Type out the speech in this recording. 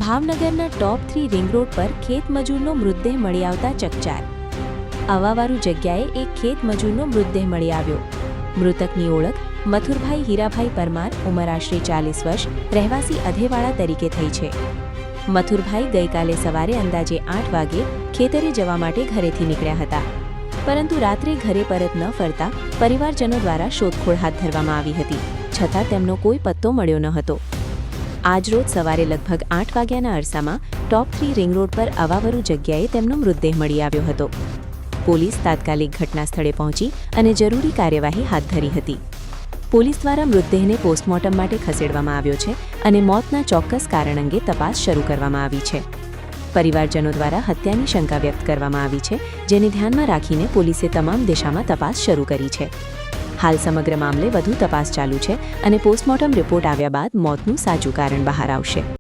ભાવનગરના ટોપ 3 ring road પર ખેતમજૂરનો મૃતદેહ મળી આવતા ચકચાર। આવાવાળું જગ્યાએ એક ખેતમજૂરનો મૃતદેહ મળી આવ્યો। મૃતકની ઓળખ મથુરભાઈ હીરાભાઈ પરમાર, ઉંમર આશરે 40 વર્ષ, રહેવાસી અધેવાડા તરીકે થઈ છે। મથુરભાઈ ગઈકાલે સવારે અંદાજે 8 વાગે ખેતરે જવા માટે ઘરેથી નીકળ્યા હતા, પરંતુ રાત્રે ઘરે પરત ન ફરતા પરિવારજનો દ્વારા શોધખોળ હાથ ધરવામાં આવી હતી, છતાં તેમનો કોઈ પત્તો મળ્યો ન હતો। આજરોજ સવારે લગભગ 8 વાગ્યાના અરસામાં ટોપ 3 રિંગ રોડ પર આવાવાળું જગ્યાએ તેમનો મૃતદેહ મળી આવ્યો હતો। પોલીસ તાત્કાલિક ઘટના સ્થળે પહોંચી અને જરૂરી કાર્યવાહી હાથ ધરી હતી। પોલીસ દ્વારા મૃતદેહને પોસ્ટમોર્ટમ માટે ખસેડવામાં આવ્યો છે અને મોતના ચોક્કસ કારણ અંગે તપાસ શરૂ કરવામાં આવી છે। પરિવારજનો દ્વારા હત્યાની શંકા વ્યક્ત કરવામાં આવી છે, જેને ધ્યાનમાં રાખીને પોલીસે તમામ દિશામાં તપાસ શરૂ કરી છે। હાલ સમગ્ર મામલે વધુ તપાસ ચાલુ છે અને પોસ્ટમોર્ટમ રિપોર્ટ આવ્યા બાદ મોતનું સાચું કારણ બહાર આવશે।